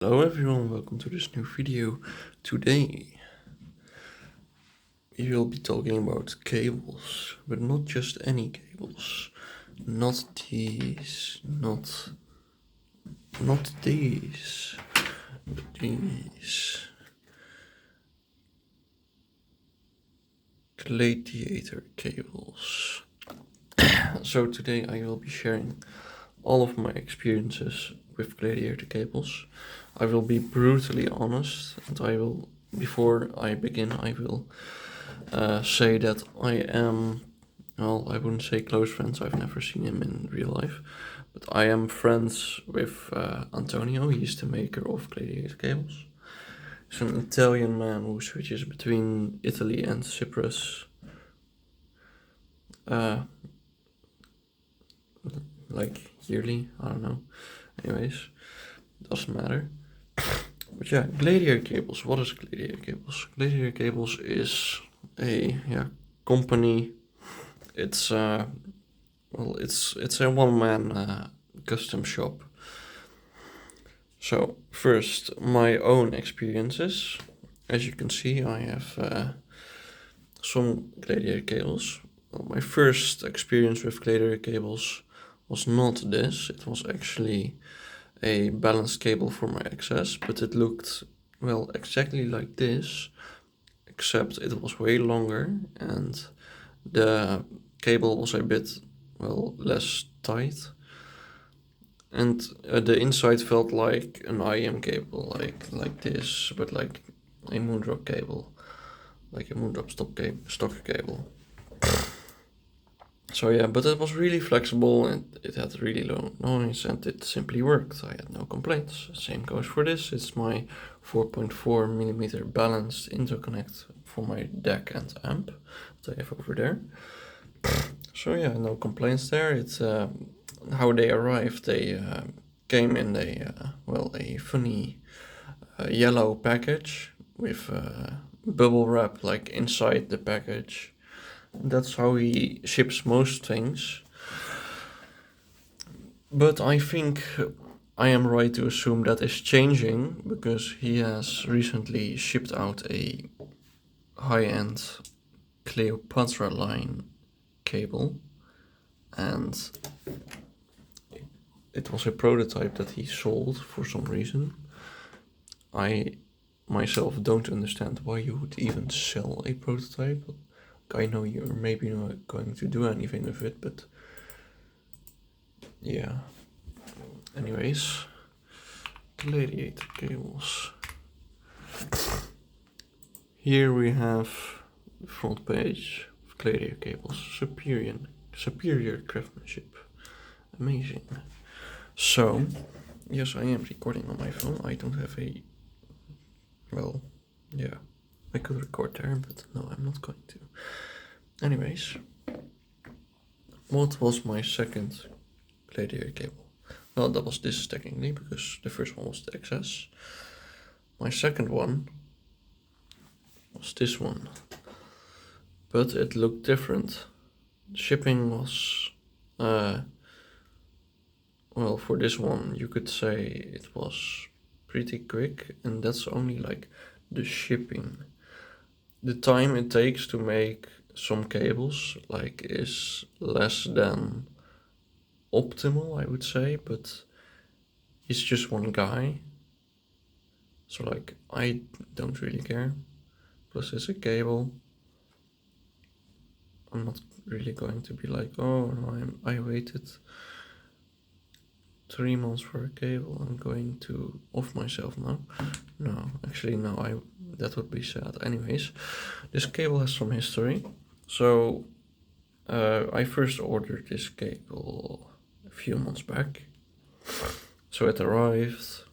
Hello everyone, welcome to this new video. Today we will be talking about cables, but not just any cables. Not these, not these, but these. Gladiator cables. So today I will be sharing all of my experiences with Gladiator cables. I will be brutally honest, and before I begin, I will say that I am, well, I wouldn't say close friends, I've never seen him in real life, but I am friends with Antonio. He's the maker of Gladiator cables. He's an Italian man who switches between Italy and Cyprus. Like yearly, I don't know. Anyways, doesn't matter. But yeah, Gladiator cables. What is Gladiator cables? Gladiator cables is a company. It's it's a one-man custom shop. So first, my own experiences. As you can see, I have some Gladiator cables. Well, my first experience with Gladiator cables was not this. It was actually a balanced cable for my access, but it looked, well, exactly like this, except it was way longer and the cable was a bit, well, less tight. And the inside felt like an IM cable, like this, but like a Moondrop cable, like a Moondrop stock cable. So yeah, but it was really flexible and it had really low noise and it simply worked. I had no complaints. Same goes for this. It's my 4.4mm balanced interconnect for my DAC and amp that I have over there. So yeah, no complaints there. It's how they arrived. They came in a funny yellow package with bubble wrap like inside the package. That's how he ships most things. But I think I am right to assume that is changing because he has recently shipped out a high-end Cleopatra line cable, and it was a prototype that he sold for some reason. I myself don't understand why you would even sell a prototype. I know you're maybe not going to do anything with it, but yeah. Anyways, Gladiator cables. Here we have the front page of Gladiator cables. Superior craftsmanship. Amazing. So, yes, I am recording on my phone. I don't have a, well, yeah, I could record there, but no, I'm not going to. Anyways, what was my second Gladiator cable? Well, that was this technically, because the first one was the XS. My second one was this one, but it looked different. Shipping was, well, for this one you could say it was pretty quick, and that's only like the shipping. The time it takes to make some cables like is less than optimal, I would say, but he's just one guy, so like I don't really care. Plus it's a cable. I'm not really going to be like, oh no, I waited 3 months for a cable, I'm going to off myself now. No, actually no, that would be sad. Anyways, this cable has some history. So I first ordered this cable a few months back. So it arrived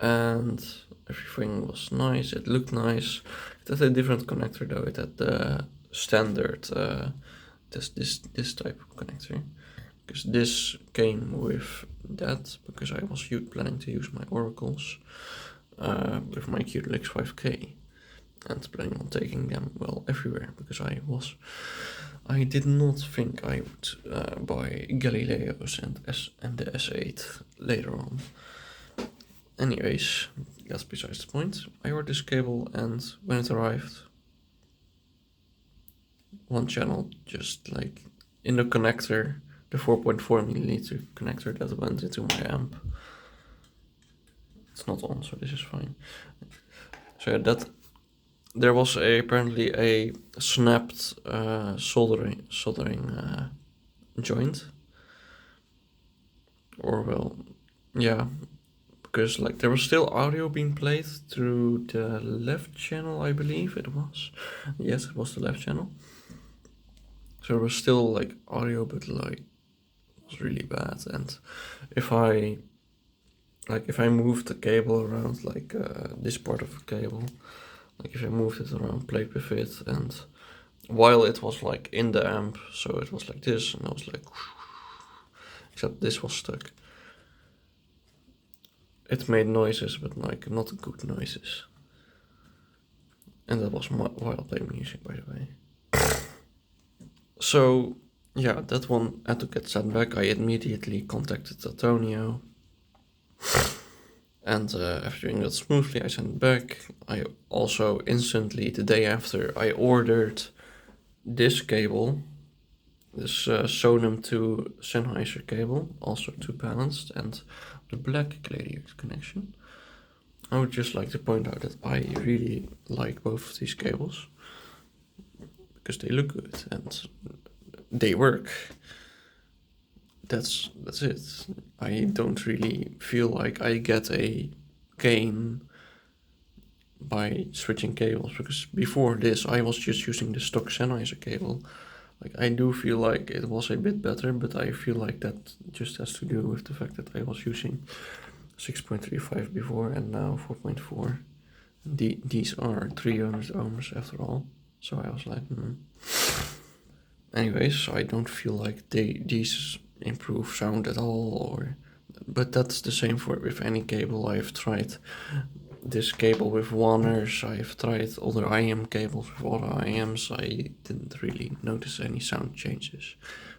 and everything was nice, it looked nice. It had a different connector though. It had the standard this type of connector, because this came with that, because I was planning to use my oracles with my Q-Delix 5K and planning on taking them, well, everywhere, because I did not think I would buy Galileos and the S8 later on. Anyways, that's besides the point. I ordered this cable, and when it arrived, one channel just like in the connector, the 4.4 milliliter connector that went into my amp. It's not on, so this is fine. So yeah, that there was apparently a snapped soldering joint, or well, yeah, because like there was still audio being played through the left channel, I believe it was. Yes, it was the left channel. So there was still like audio, but like it was really bad. And if I moved the cable around, like this part of the cable, like if I moved it around, played with it, and while it was like in the amp, so it was like this, and I was like, except this was stuck. It made noises, but like not good noises. And that was while playing music, by the way. So yeah, that one had to get sent back. I immediately contacted Antonio. And after doing that smoothly, I sent it back. I also instantly, the day after, I ordered this cable, this Sonum to Sennheiser cable, also 2 balanced, and the black Gladiator connection. I would just like to point out that I really like both of these cables, because they look good and they work. That's it. I don't really feel like I get a gain by switching cables, because before this I was just using the stock Sennheiser cable. Like I do feel like it was a bit better, but I feel like that just has to do with the fact that I was using 6.35 before and now 4.4. These are 300 ohms after all, so I was like, Anyways, I don't feel like these improve sound at all, but that's the same with any cable. I've tried this cable with Warners, I've tried other IM cables with other IMs. I didn't really notice any sound changes,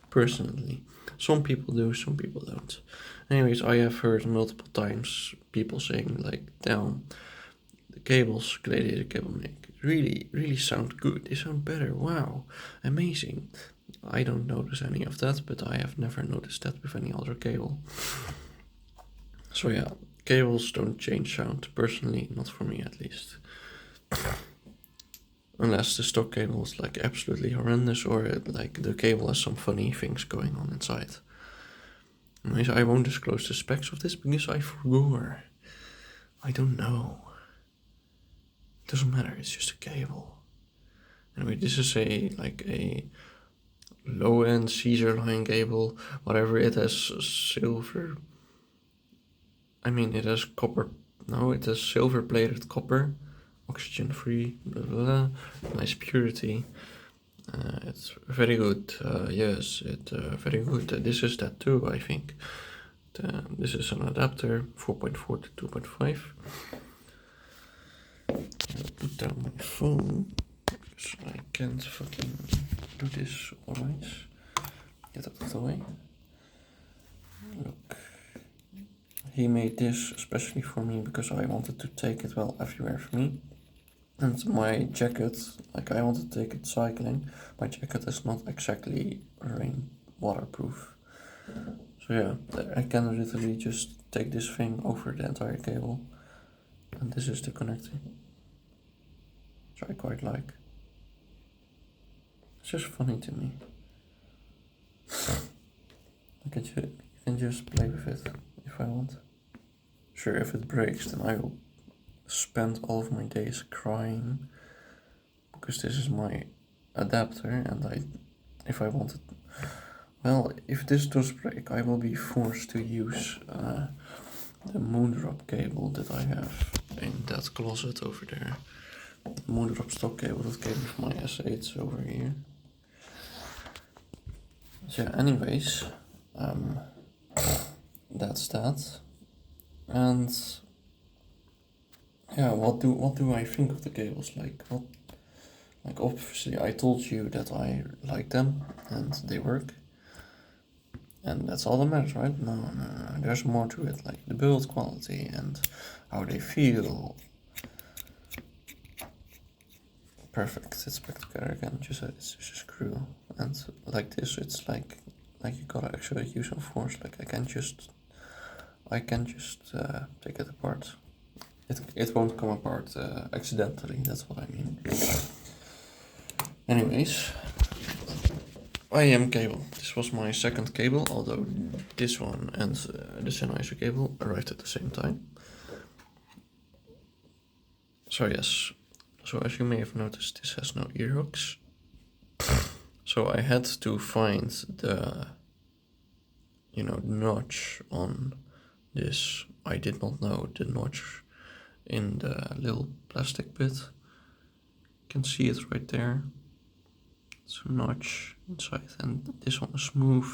personally. Some people do, some people don't. Anyways, I have heard multiple times people saying like, damn, the cables Gladiator cable make really sound good. They sound better. Wow, amazing. I don't notice any of that, but I have never noticed that with any other cable. So yeah, cables don't change sound, personally, not for me at least. Unless the stock cable is like absolutely horrendous, or like the cable has some funny things going on inside. Anyways, I won't disclose the specs of this because I forgot. I don't know. It doesn't matter, it's just a cable. Anyway, this is a low-end Caesar line cable, whatever. It has silver. I mean, it has copper. No, it has silver-plated copper, oxygen-free, blah, blah, blah. Nice purity. It's very good. Yes, it's very good. This is that too, I think. This is an adapter, 4.4 to 2.5. I'll put down my phone, because I can't fucking do this alright. Get out of the way. Look. He made this especially for me because I wanted to take it well everywhere for me. And my jacket, like I wanted to take it cycling. My jacket is not exactly rain waterproof. So yeah, I can literally just take this thing over the entire cable. And this is the connector. Which I quite like. It's just funny to me. You can just play with it if I want. Sure, if it breaks, then I will spend all of my days crying, because this is my adapter, and if I wanted, well, if this does break, I will be forced to use the Moondrop cable that I have in that closet over there. The Moondrop stock cable that came with my S8s over here. So yeah, anyways, that's that. And yeah, what do I think of the cables? Like obviously I told you that I like them and they work. And that's all that matters, right? No, there's more to it, like the build quality and how they feel. Perfect, it's back together again, it's just a screw. And like this, it's like you gotta actually use some force, like I can just take it apart. It won't come apart accidentally, that's what I mean. Anyways, IM cable. This was my second cable, although this one and the Sennheiser cable arrived at the same time. So yes, so as you may have noticed, this has no ear hooks. So I had to find the, notch on this. I did not know the notch in the little plastic bit. You can see it right there. It's a notch inside, and this one is smooth.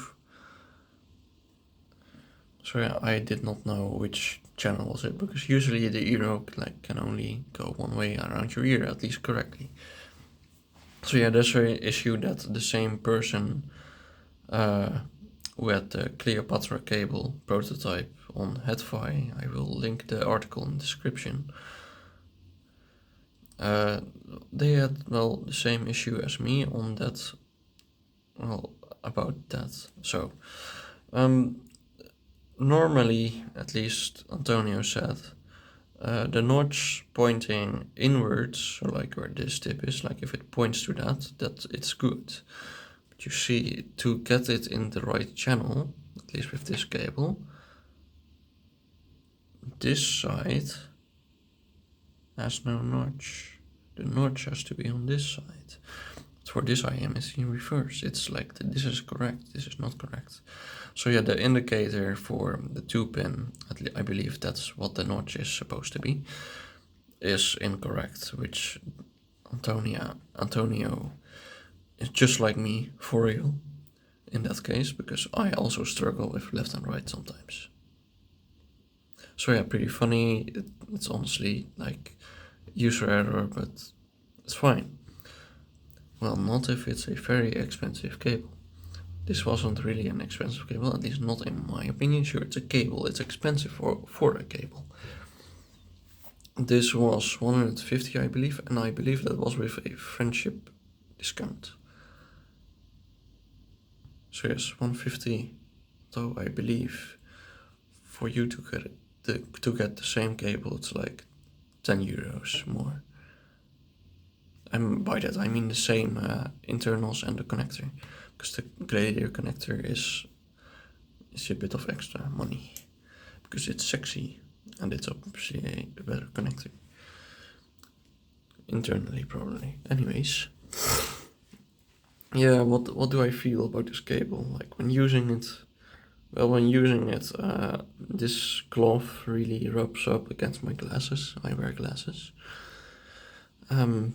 So yeah, I did not know which channel was it, because usually the ear hook can only go one way around your ear, at least correctly. So yeah, there's an issue that the same person who had the Cleopatra cable prototype on Headfi, I will link the article in the description. They had, the same issue as me on that, about that. So, normally, at least Antonio said, the notch pointing inwards, so like where this tip is, like if it points to that it's good. But you see, to get it in the right channel, at least with this cable, this side has no notch. The notch has to be on this side. But for this IM it's in reverse. It's like this is correct, this is not correct. So yeah, the indicator for the 2-pin, I believe that's what the notch is supposed to be, is incorrect, which Antonio is just like me, for real, in that case, because I also struggle with left and right sometimes. So yeah, pretty funny. It's honestly like user error, but it's fine. Well, not if it's a very expensive cable. This wasn't really an expensive cable, at least not in my opinion. Sure, it's a cable, it's expensive for a cable. This was 150, I believe, and I believe that was with a friendship discount. So yes, 150, though I believe for you to get the same cable, it's like 10 euros more. And by that I mean the same internals and the connector, because the Gladiator connector is a bit of extra money, because it's sexy and it's obviously a better connector. Internally, probably. Anyways, yeah, what do I feel about this cable? Like when using it, this cloth really rubs up against my glasses. I wear glasses. And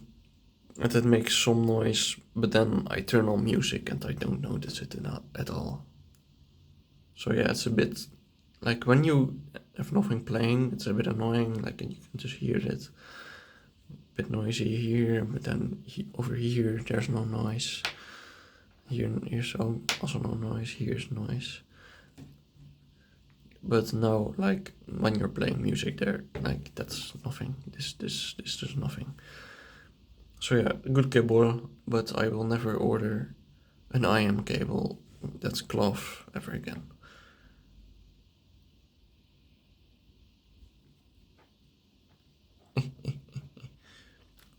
it makes some noise, but then I turn on music and I don't notice it at all. So yeah, it's a bit like when you have nothing playing, it's a bit annoying, like, and you can just hear it. A bit noisy here, but then over here there's no noise. Here's also no noise, here's noise. But no, like when you're playing music there, like that's nothing. This does nothing. So yeah, good cable, but I will never order an IM cable that's cloth ever again.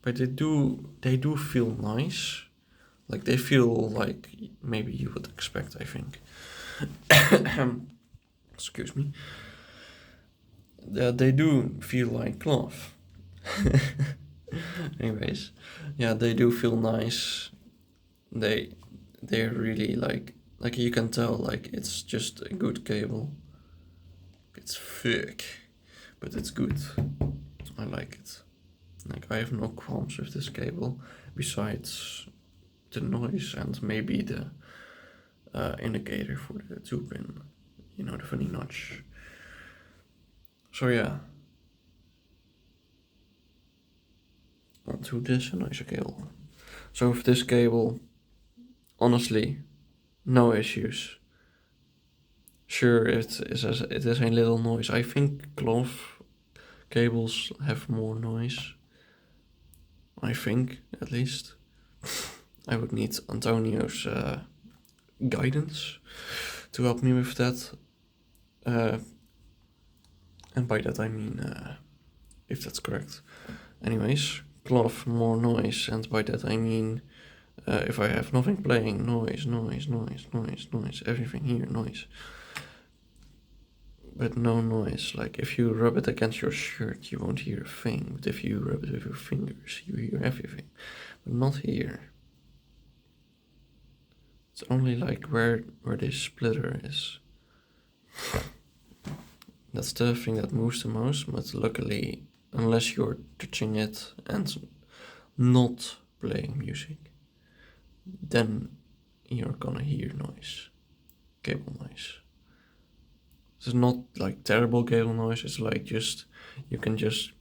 But they do feel nice. Like they feel like maybe you would expect, I think. Excuse me. They do feel like cloth. Anyways, yeah, they do feel nice. They're really like you can tell, like it's just a good cable. It's thick, but it's good. I like it. Like I have no qualms with this cable, besides the noise and maybe the indicator for the 2-pin, the funny notch. So yeah, onto this Sennheiser cable. So with this cable, honestly, no issues. Sure, it is a little noise. I think cloth cables have more noise. I think, at least. I would need Antonio's guidance to help me with that. And by that I mean, if that's correct. Anyways, cloth, more noise, and by that I mean, if I have nothing playing, noise, everything here, noise. But no noise, like if you rub it against your shirt, you won't hear a thing, but if you rub it with your fingers, you hear everything. But not here. It's only like where this splitter is. That's the thing that moves the most, but luckily, unless you're touching it and not playing music, then you're gonna hear noise, cable noise. It's not like terrible cable noise, it's like just, you can just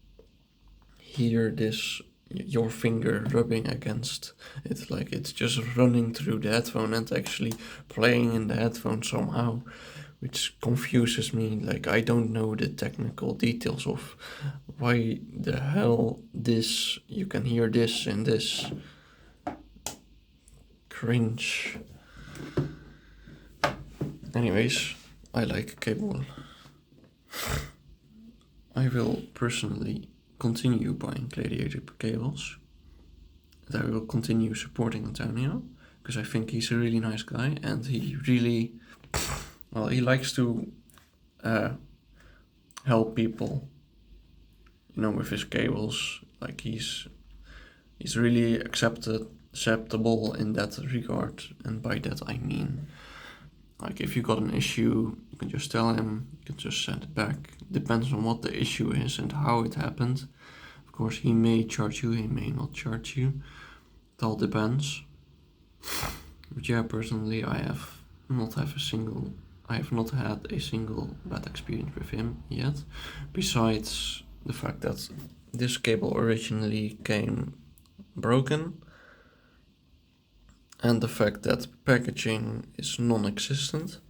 hear this, your finger rubbing against it, like it's just running through the headphone and actually playing in the headphone somehow, which confuses me. Like, I don't know the technical details of why the hell this, you can hear this in this. Cringe. Anyways, I like cable. I will personally continue buying Gladiator cables. And I will continue supporting Antonio, because I think he's a really nice guy, and he really, well, he likes to help people, you know, with his cables. Like, he's really acceptable in that regard, and by that I mean, like, if you got an issue, you can just tell him, you can just send it back. Depends on what the issue is and how it happened. Of course, he may charge you, he may not charge you. It all depends. But yeah, personally, I have not had a single bad experience with him yet. Besides the fact that this cable originally came broken, and the fact that packaging is non-existent.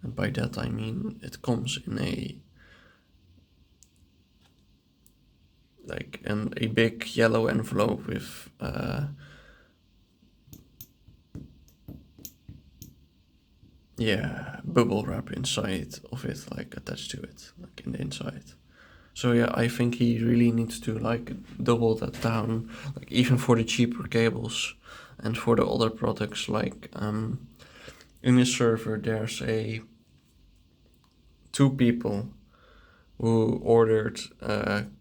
And by that I mean it comes in a big yellow envelope with bubble wrap inside of it, like attached to it, like in the inside. So yeah, I think he really needs to like double that down, like even for the cheaper cables and for the other products. Like in his server there's two people who ordered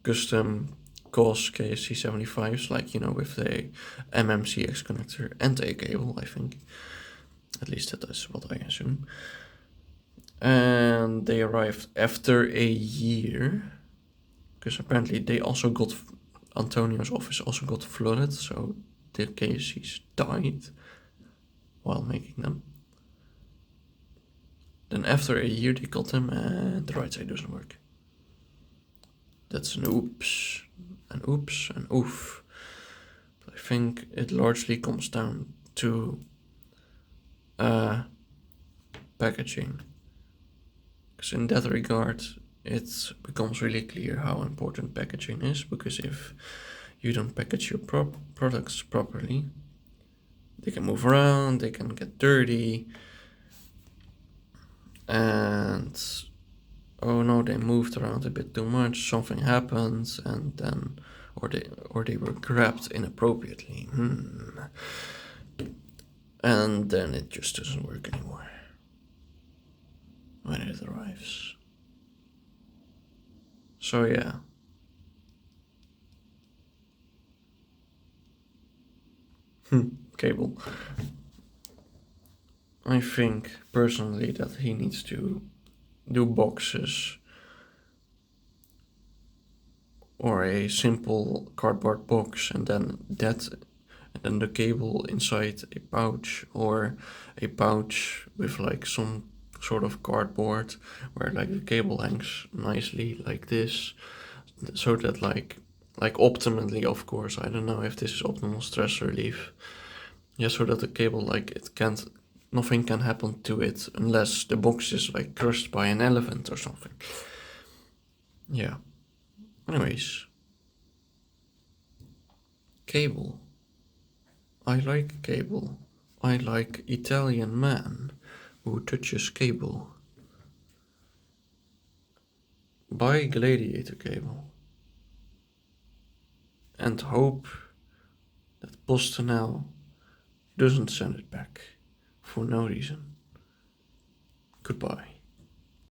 custom COS KSC75s, like, you know, with the MMCX connector and a cable, I think. At least that is what I assume. And they arrived after a year, because apparently they also got, Antonio's office also got flooded, so the KSCs died while making them. Then after a year they got them and the right side doesn't work. That's an oops, and oof. But I think it largely comes down to packaging. Because in that regard, it becomes really clear how important packaging is, because if you don't package your products properly, they can move around, they can get dirty, and oh no, they moved around a bit too much, something happened, and then, or they were grabbed inappropriately, and then it just doesn't work anymore when it arrives. So yeah. Cable. I think personally that he needs to do boxes, or a simple cardboard box, and then the cable inside a pouch, or a pouch with like some sort of cardboard where like the cable hangs nicely like this, so that like optimally, of course, I don't know if this is optimal stress relief, yeah, so that the cable, like, it can't nothing can happen to it unless the box is like crushed by an elephant or something. Yeah. Anyways. Cable. I like cable. I like Italian man who touches cable. Buy Gladiator cable. And hope that PostNL doesn't send it back for no reason. Goodbye.